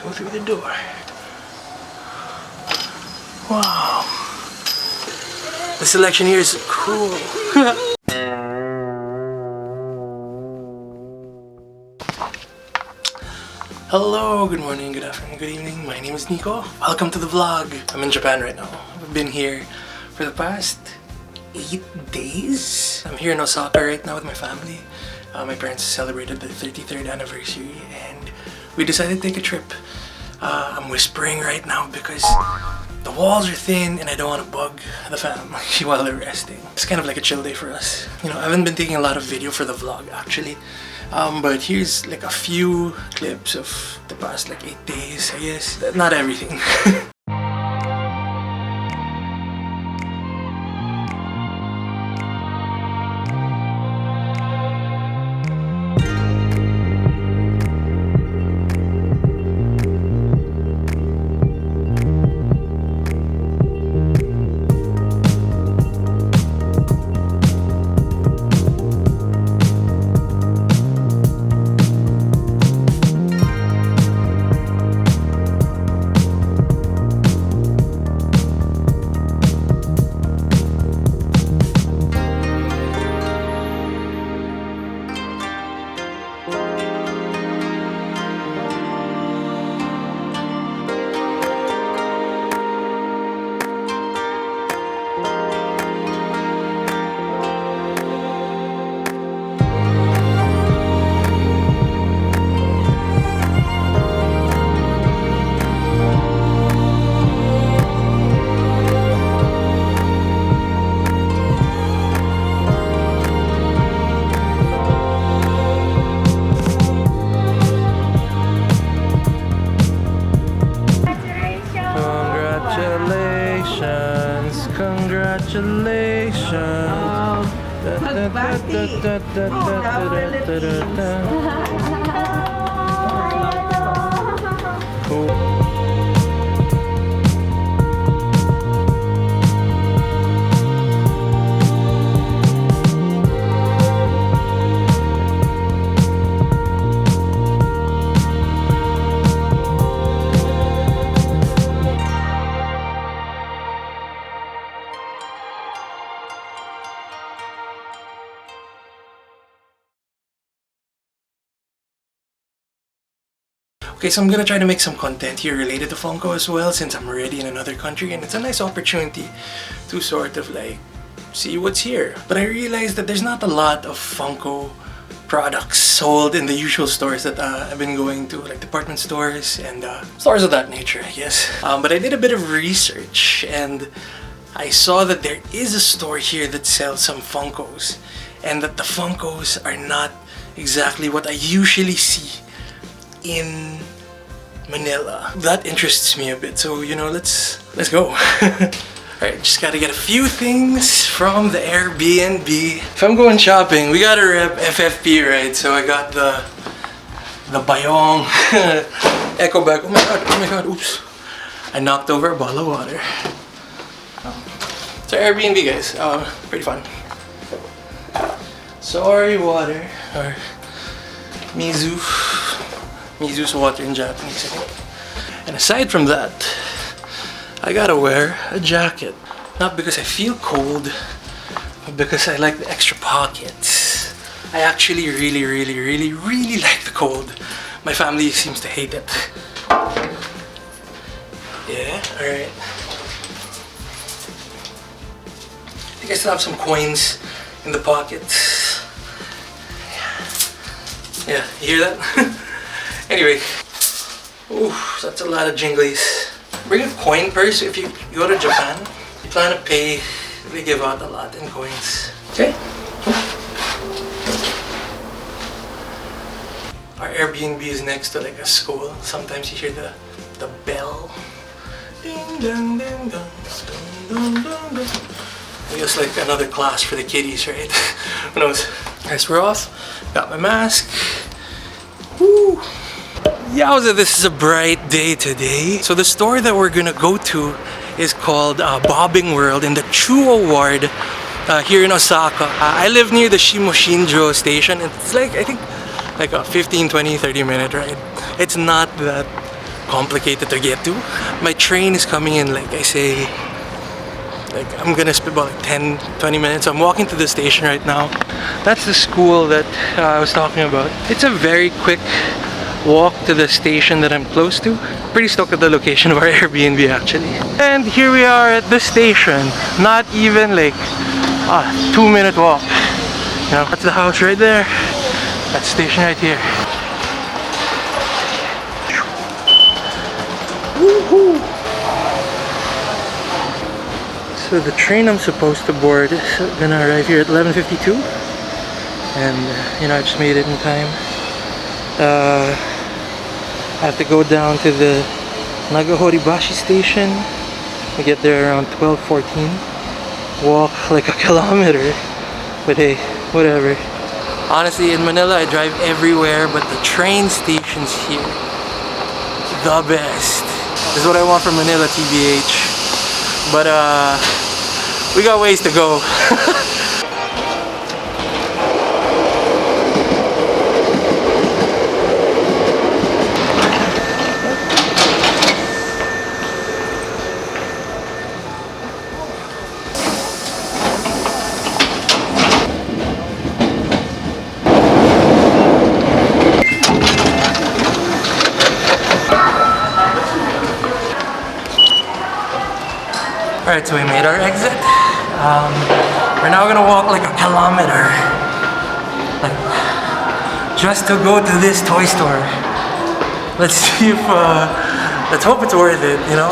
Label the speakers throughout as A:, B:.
A: Go through the door. Wow. The selection here is cool. Hello, good morning, good afternoon, good evening. My name is Nico. Welcome to the vlog. I'm in Japan right now. I've been here for the past 8 days. I'm here in Osaka right now with my family. My parents celebrated their 33rd anniversary and we decided to take a trip. I'm whispering right now because the walls are thin and I don't want to bug the fam while they're resting. It's kind of like a chill day for us. You know, I haven't been taking a lot of video for the vlog actually. But here's like a few clips of the past like 8 days, I guess. Not everything. Congratulations! Cool. Okay, so I'm gonna try to make some content here related to Funko as well since I'm already in another country and it's a nice opportunity to sort of like see what's here. But I realized that there's not a lot of Funko products sold in the usual stores that I've been going to, like department stores and stores of that nature, I guess. But I did a bit of research and I saw that there is a store here that sells some Funkos and that the Funkos are not exactly what I usually see in Manila. That interests me a bit, so you know, let's go. Alright, just gotta get a few things from the Airbnb. If I'm going shopping, we gotta rep FFP, right? So I got the Bayong Echo bag. Oh my god, oops. I knocked over a bottle of water. It's our Airbnb, guys. Pretty fun. Sorry water, or Mizu's water in Japanese, I think. And aside from that, I gotta wear a jacket. Not because I feel cold, but because I like the extra pockets. I actually really like the cold. My family seems to hate it. Yeah, alright. I think I still have some coins in the pockets. Yeah, you hear that? Anyway, ooh, that's a lot of jinglies. Bring a coin purse if you go to Japan. You plan to pay, they give out a lot in coins. Okay? Our Airbnb is next to like a school. Sometimes you hear the bell. Ding dong ding dong dong dong dong. It's like another class for the kiddies, right? Who knows? Guys, we're off. Got my mask. Woo! Yowza, this is a bright day today. So the store that we're gonna go to is called Bobbing World in the Chuo Ward here in Osaka. I live near the Shimoshinjo station. It's like, I think, like a 15, 20, 30 minute ride. It's not that complicated to get to. My train is coming in, like I say, like I'm gonna spend about like 10-20 minutes. I'm walking to the station right now. That's the school that I was talking about. It's a very quick walk to the station that I'm close to. Pretty stoked at the location of our Airbnb actually. And here we are at the station. Not even like a 2-minute walk. You know, that's the house right there. That station right here. Woohoo! So the train I'm supposed to board is gonna arrive here at 11:52, and you know, I just made it in time. I have to go down to the Nagahoribashi station. I get there around 12:14. Walk like a kilometer, but hey, whatever. Honestly, in Manila, I drive everywhere, but the train stations here, the best. This is what I want from Manila, TBH. But we got ways to go. Alright, so we made our exit. We're now gonna walk like a kilometer, like just to go to this toy store. Let's see if, let's hope it's worth it, you know?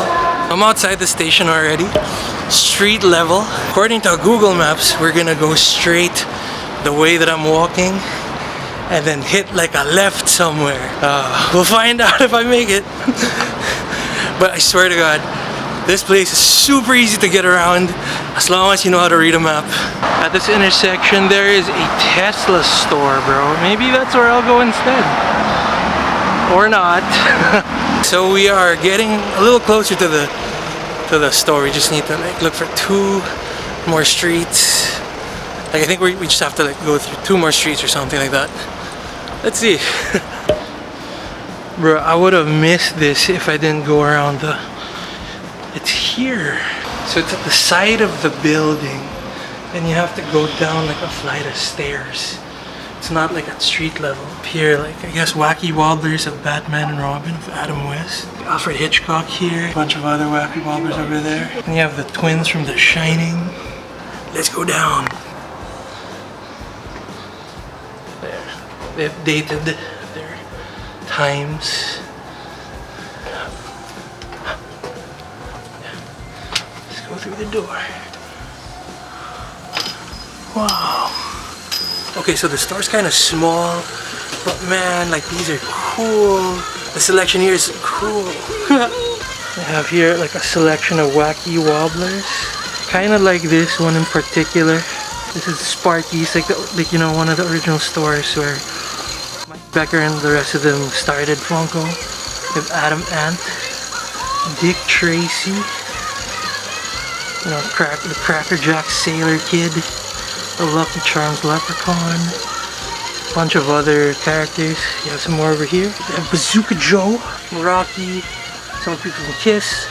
A: I'm outside the station already, street level. According to Google Maps, we're gonna go straight the way that I'm walking and then hit like a left somewhere. We'll find out if I make it. But I swear to God, this place is super easy to get around as long as you know how to read a map. At this intersection, there is a Tesla store, bro. Maybe that's where I'll go instead. Or not. So we are getting a little closer to the store. We just need to like look for 2 more streets. Like I think we just have to like go through 2 more streets or something like that. Let's see. Bro, I would have missed this if I didn't go around the... It's here. So it's at the side of the building and you have to go down like a flight of stairs. It's not like at street level. Up here, like I guess Wacky Wobblers of Batman and Robin of Adam West. Alfred Hitchcock here. A bunch of other Wacky Wobblers over there. And you have the twins from The Shining. Let's go down. There. They've dated their times. Go through the door. Wow. Okay, so the store's kind of small, but man, like these are cool. The selection here is cool. I have here like a selection of Wacky Wobblers. Kind of like this one in particular. This is Sparky's, like you know, one of the original stores where Mike Becker and the rest of them started Funko. With Adam Ant, Dick Tracy. You know, the Cracker Jack Sailor Kid, the Lucky Charms Leprechaun, a bunch of other characters. You have some more over here. You have Bazooka Joe, Rocky, some people from Kiss,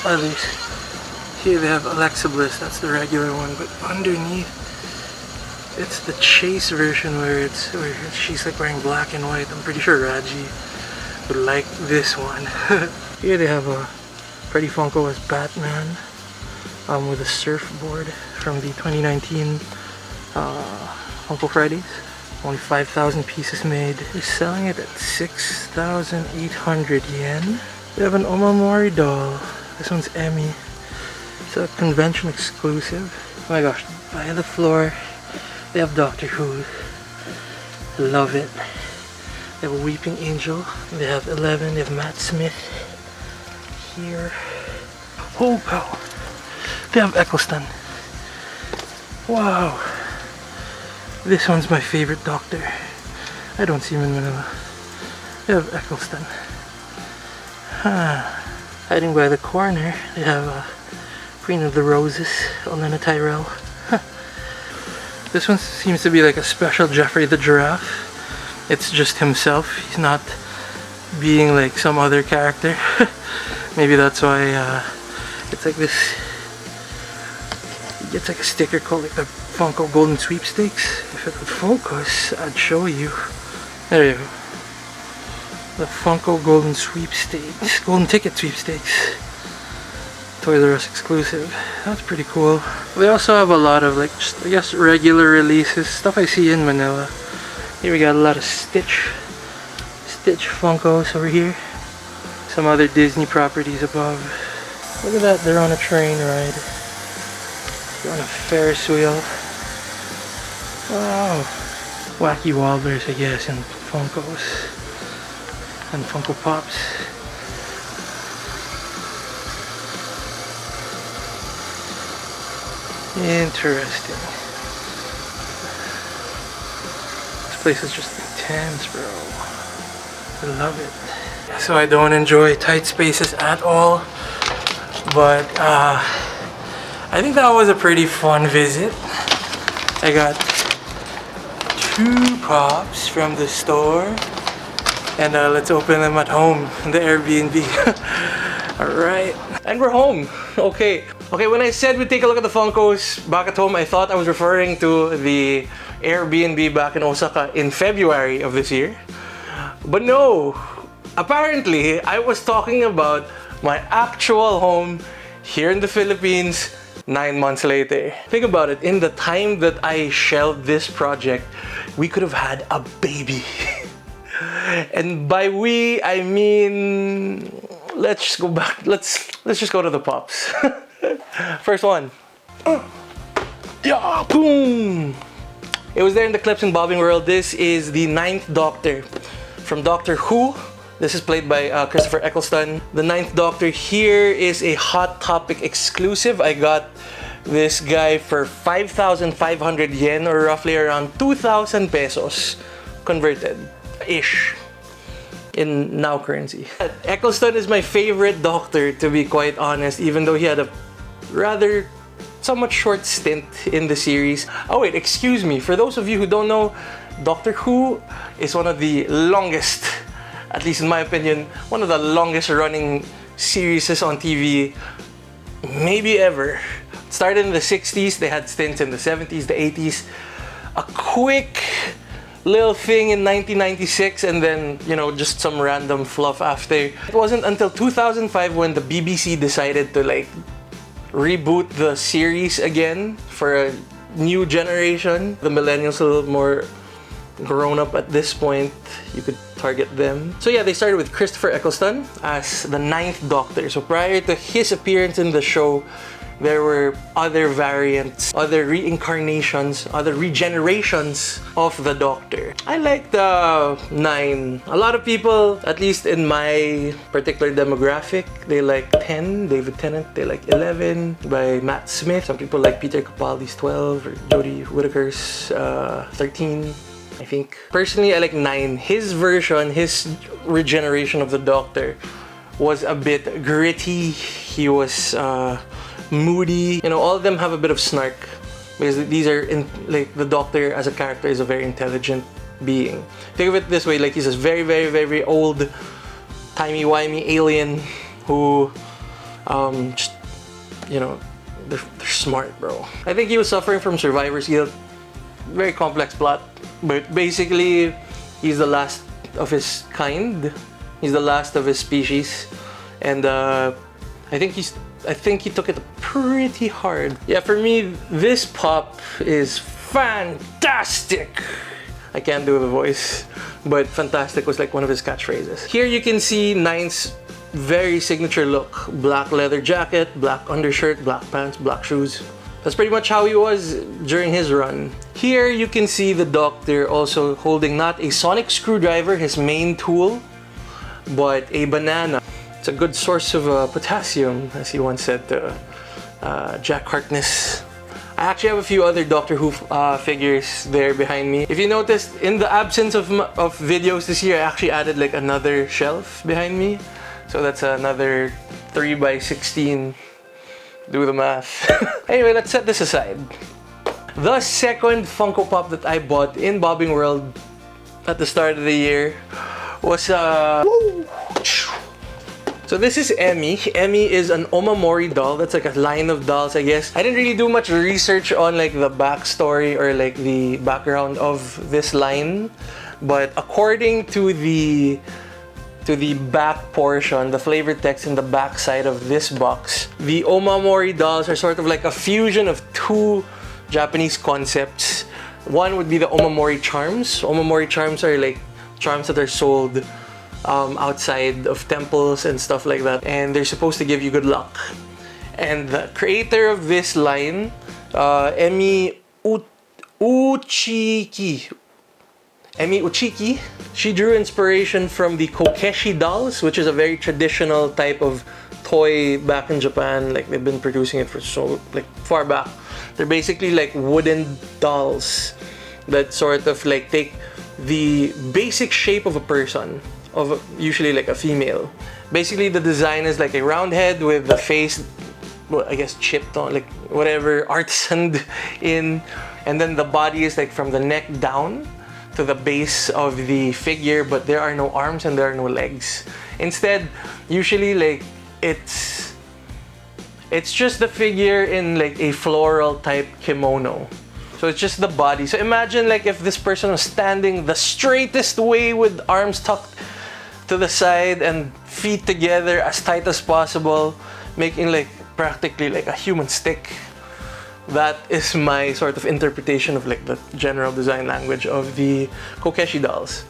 A: others. Here they have Alexa Bliss, that's the regular one, but underneath it's the Chase version where she's like wearing black and white. I'm pretty sure Rajie would like this one. Here they have a Freddy Funko as Batman with a surfboard from the 2019 Funko Freddy's. Only 5,000 pieces made. They're selling it at 6,800 yen. They have an Omamori doll. This one's Emmy. It's a convention exclusive. Oh my gosh, by the floor they have Doctor Who. Love it. They have a Weeping Angel. They have 11. They have Matt Smith here. Oh wow. They have Eccleston. Wow. This one's my favorite Doctor. I don't see him in Manila. They have Eccleston. Hiding by the corner, they have Queen of the Roses, Olena Tyrell. This one seems to be like a special Jeffrey the Giraffe. It's just himself. He's not being like some other character. Maybe that's why it's like this. He gets like a sticker called like the Funko Golden Sweepstakes. If it would focus, I'd show you. There you go. The Funko Golden Sweepstakes. Golden Ticket Sweepstakes. Toys R Us exclusive. That's pretty cool. We also have a lot of like, just, I guess, regular releases. Stuff I see in Manila. Here we got a lot of Stitch Funkos over here. Some other Disney properties above. Look at that, they're on a train ride. They're on a Ferris wheel. Wow. Wacky Wobblers, I guess, and Funkos. And Funko Pops. Interesting. This place is just intense, bro. I love it. So I don't enjoy tight spaces at all, but I think that was a pretty fun visit. I got 2 pops from the store, and let's open them at home in the Airbnb. Alright, and we're home. Okay, when I said we'd take a look at the Funkos back at home, I thought I was referring to the Airbnb back in Osaka in February of this year. But no, apparently I was talking about my actual home here in the Philippines 9 months later. Think about it, in the time that I shelved this project, we could have had a baby. And by we, I mean, let's just go back, let's just go to the pops. First one. Yeah, boom! It was there in the clips in Bobbing World. This is the 9th Doctor from Doctor Who. This is played by Christopher Eccleston. The 9th Doctor here is a Hot Topic exclusive. I got this guy for 5,500 yen, or roughly around 2,000 pesos converted-ish in now currency. Eccleston is my favorite Doctor, to be quite honest, even though he had a rather somewhat short stint in the series. Oh wait, excuse me, for those of you who don't know, Doctor Who is one of the longest, at least in my opinion, one of the longest running series on TV maybe ever. It started in the 60s, they had stints in the 70s, the 80s, a quick little thing in 1996, and then, you know, just some random fluff after. It wasn't until 2005 when the BBC decided to like reboot the series again for a new generation. The millennials are a little more grown up at this point, you could target them. So yeah, they started with Christopher Eccleston as the 9th Doctor. So prior to his appearance in the show, there were other variants, other reincarnations, other regenerations of the Doctor. I like the 9. A lot of people, at least in my particular demographic, they like 10, David Tennant. They like 11 by Matt Smith. Some people like Peter Capaldi's 12 or Jodie Whittaker's 13. I think. Personally, I like 9. His version, his regeneration of the Doctor was a bit gritty. He was moody. You know, all of them have a bit of snark because these are like the Doctor as a character is a very intelligent being. Think of it this way, like he's this very, very, very, very old, timey-wimey alien who just, you know, they're smart, bro. I think he was suffering from survivor's guilt. Very complex plot, but basically he's the last of his kind. He's the last of his species, and I think he took it pretty hard. Yeah, for me, this pop is fantastic. I can't do the voice, but fantastic was like one of his catchphrases. Here you can see 9's very signature look. Black leather jacket, black undershirt, black pants, black shoes. That's pretty much how he was during his run. Here you can see the Doctor also holding not a sonic screwdriver, his main tool, but a banana. It's a good source of potassium, as he once said to Jack Harkness. I actually have a few other Doctor Who figures there behind me. If you noticed, in the absence of videos this year, I actually added like another shelf behind me. So that's another 3x16. Do the math. Anyway, let's set this aside. The second Funko Pop that I bought in Bobbing World at the start of the year was so this is Emmy. Emmy is an Omamori doll. That's like a line of dolls, I guess. I didn't really do much research on like the backstory or like the background of this line, but according to the back portion, the flavor text in the back side of this box, the Omamori dolls are sort of like a fusion of two Japanese concepts. One would be the Omamori charms. Omamori charms are like charms that are sold outside of temples and stuff like that, and they're supposed to give you good luck. And the creator of this line, Emi Uchiki, she drew inspiration from the kokeshi dolls, which is a very traditional type of toy back in Japan. Like they've been producing it for so like far back. They're basically like wooden dolls that sort of like take the basic shape of a person, of usually like a female. Basically the design is like a round head with the face, well, I guess chipped on, like whatever, artisaned in, and then the body is like from the neck down to the base of the figure, but there are no arms and there are no legs. Instead, usually like it's just the figure in like a floral type kimono. So it's just the body. So imagine like if this person was standing the straightest way with arms tucked to the side and feet together as tight as possible, making like practically like a human stick. That is my sort of interpretation of like the general design language of the kokeshi dolls.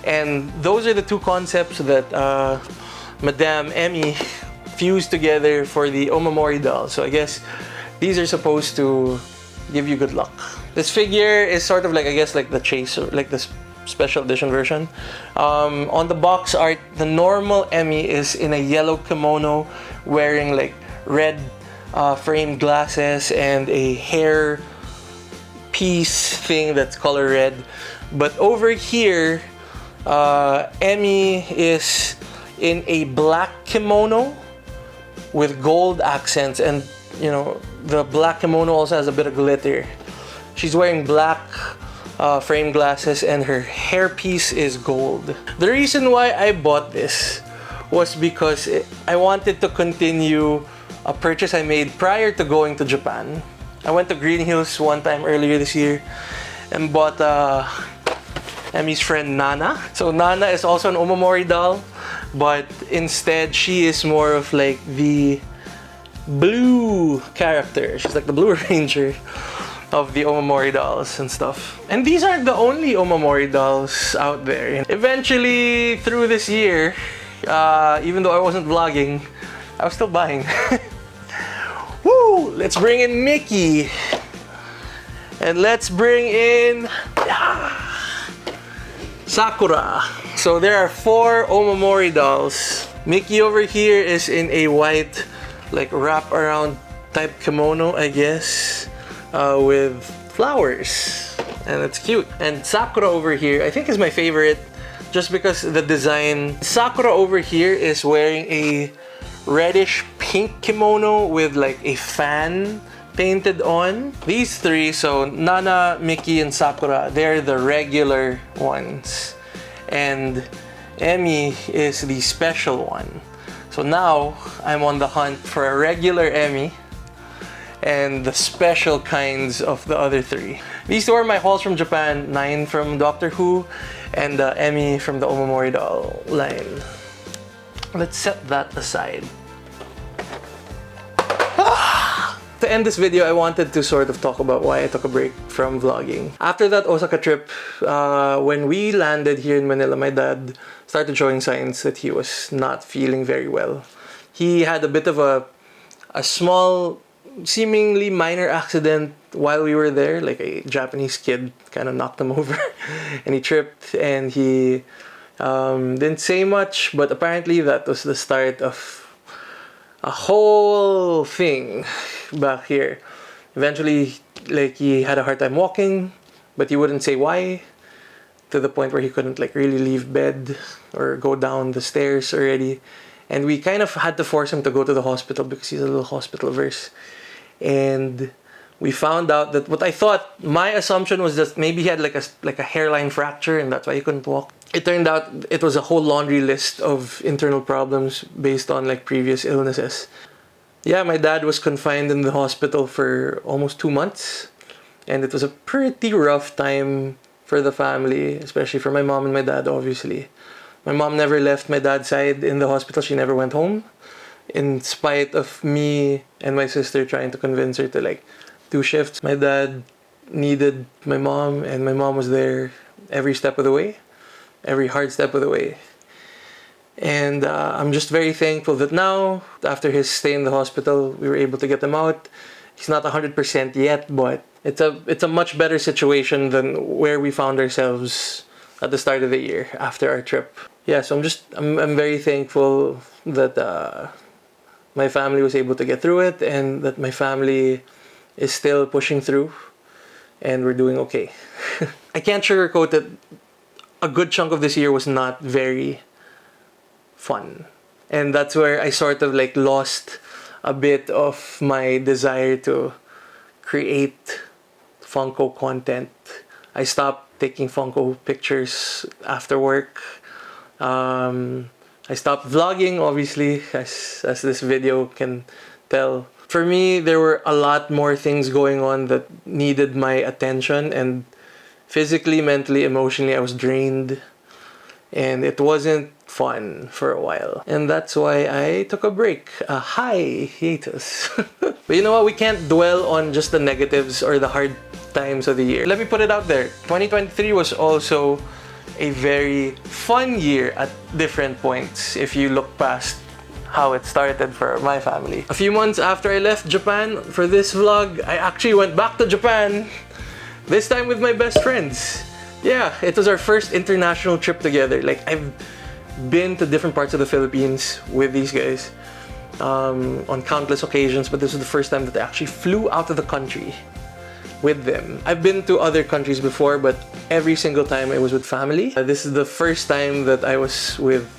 A: And those are the two concepts that Madame Emmy fused together for the Omamori doll. So I guess these are supposed to give you good luck. This figure is sort of like, I guess, like the chase, or like the special edition version. On the box art, the normal Emmy is in a yellow kimono wearing like red framed glasses and a hair piece thing that's color red. But over here, Emmy is in a black kimono with gold accents, and you know the black kimono also has a bit of glitter. She's wearing black frame glasses and her hairpiece is gold. The reason why I bought this was because I wanted to continue a purchase I made prior to going to Japan. I went to Green Hills one time earlier this year and bought Emmy's friend Nana. So Nana is also an Omamori doll, but instead she is more of like the blue character. She's like the Blue Ranger of the Omamori dolls and stuff. And these aren't the only Omamori dolls out there. Eventually, through this year, even though I wasn't vlogging, I was still buying. Woo! Let's bring in Mickey. And let's bring in Sakura. So there are 4 Omamori dolls. Mickey over here is in a white, like wrap around type kimono, I guess, with flowers, and it's cute. And Sakura over here, I think, is my favorite, just because the design. Sakura over here is wearing a reddish pink kimono with like a fan painted on. These 3, so Nana, Mickey, and Sakura, they're the regular ones, and Emmy is the special one. So now I'm on the hunt for a regular Emmy and the special kinds of the other 3. These 2 are my hauls from Japan, 9 from Doctor Who, and Emmy from the Omamori doll line. Let's set that aside. To end this video, I wanted to sort of talk about why I took a break from vlogging. After that Osaka trip, when we landed here in Manila, my dad started showing signs that he was not feeling very well. He had a bit of a small, seemingly minor accident while we were there. Like a Japanese kid kind of knocked him over and he tripped, and he didn't say much, but apparently that was the start of a whole thing back here. Eventually, like, he had a hard time walking, but he wouldn't say why, to the point where he couldn't like really leave bed or go down the stairs already. And we kind of had to force him to go to the hospital because he's a little hospital verse. And we found out that what I thought, my assumption was that maybe he had like a hairline fracture and that's why he couldn't walk. It turned out it was a whole laundry list of internal problems based on like previous illnesses. Yeah, my dad was confined in the hospital for almost 2 months, and it was a pretty rough time for the family, especially for my mom and my dad, obviously. My mom never left my dad's side in the hospital. She never went home, in spite of me and my sister trying to convince her to like do shifts. My dad needed my mom, and my mom was there every step of the way, every hard step of the way. And I'm just very thankful that now, after his stay in the hospital, we were able to get him out. He's not 100% yet, but it's a much better situation than where we found ourselves at the start of the year after our trip. Yeah, so I'm very thankful that my family was able to get through it, and that my family is still pushing through, and we're doing okay. I can't sugarcoat that a good chunk of this year was not very fun. And that's where I sort of like lost a bit of my desire to create Funko content. I stopped taking Funko pictures after work. I stopped vlogging, obviously, as this video can tell. For me, there were a lot more things going on that needed my attention, and physically, mentally, emotionally, I was drained. And it wasn't fun for a while. And that's why I took a break. A hiatus. But you know what? We can't dwell on just the negatives or the hard times of the year. Let me put it out there. 2023 was also a very fun year at different points if you look past how it started for my family. A few months after I left Japan for this vlog, I actually went back to Japan. This time with my best friends. Yeah, it was our first international trip together. Like, I've been to different parts of the Philippines with these guys on countless occasions, but this was the first time that I actually flew out of the country with them. I've been to other countries before, but every single time it was with family. This is the first time that I was with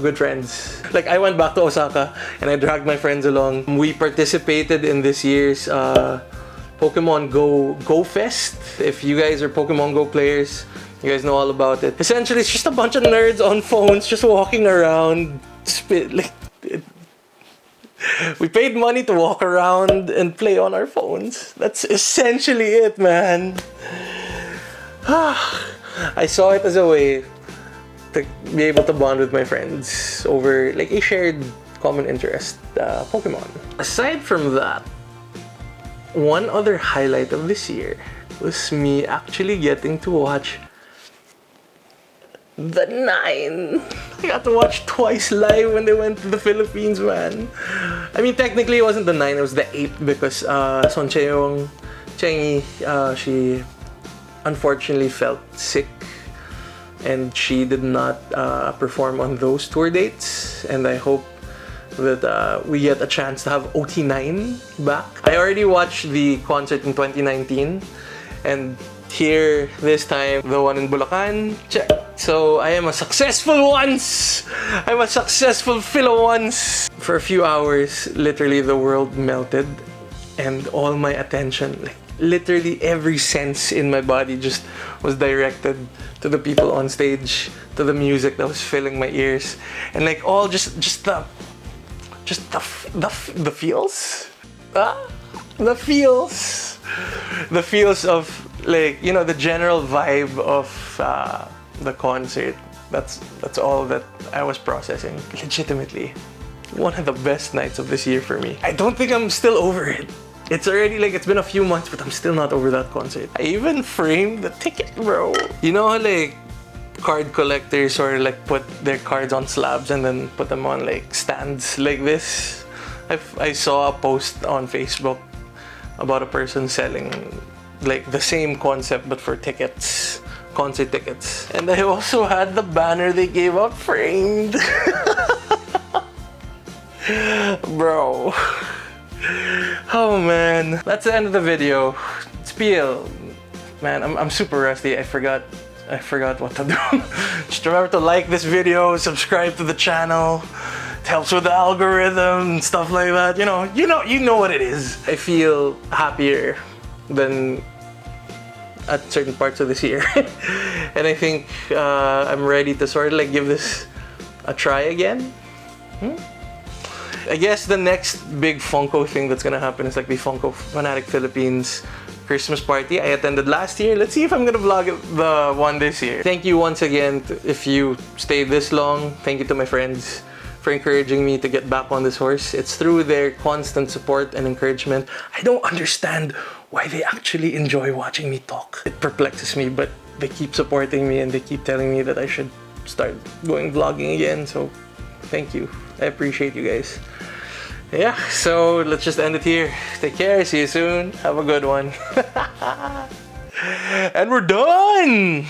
A: good friends. Like, I went back to Osaka and I dragged my friends along. We participated in this year's Pokemon Go Fest. If you guys are Pokemon Go players, you guys know all about it. Essentially, it's just a bunch of nerds on phones just walking around. We paid money to walk around and play on our phones. That's essentially it, man. I saw it as a way to be able to bond with my friends over like a shared common interest, Pokemon. Aside from that, one other highlight of this year was me actually getting to watch The 9. I got to watch twice live when they went to the Philippines, man. I mean, technically it wasn't The 9, it was The 8 because Son Chengi, she unfortunately felt sick and she did not perform on those tour dates, and I hope that we get a chance to have OT9 back. I already watched the concert in 2019, and here this time the one in Bulacan, check. So I am a successful once. I'm a successful fellow once. For a few hours, literally the world melted, and all my attention, like literally every sense in my body, just was directed to the people on stage, to the music that was filling my ears, and like all just the feels, the feels of, like, you know, the general vibe of the concert. That's all that I was processing. Legitimately, one of the best nights of this year for me. I don't think I'm still over it. It's already like, it's been a few months, but I'm still not over that concert. I even framed the ticket, bro. You know how like card collectors or like put their cards on slabs and then put them on like stands like this? I saw a post on Facebook about a person selling like the same concept but for tickets, concert tickets. And I also had the banner they gave out framed. Bro. Oh man. That's the end of the video. Spiel. Man, I'm super rusty. I forgot what to do. Just remember to like this video, subscribe to the channel, It helps with the algorithm, stuff like that. You know what it is. I feel happier than at certain parts of this year. And I think I'm ready to sort of like give this a try again. I guess the next big Funko thing that's gonna happen is like the Funko Fanatic Philippines Christmas party I attended last year. Let's see if I'm gonna vlog the one this year. Thank you once again if you stayed this long. Thank you to my friends for encouraging me to get back on this horse. It's through their constant support and encouragement. I don't understand why they actually enjoy watching me talk. It perplexes me, but they keep supporting me and they keep telling me that I should start going vlogging again. So thank you. I appreciate you guys. Yeah, so let's just end it here. Take care, see you soon. Have a good one. And we're done!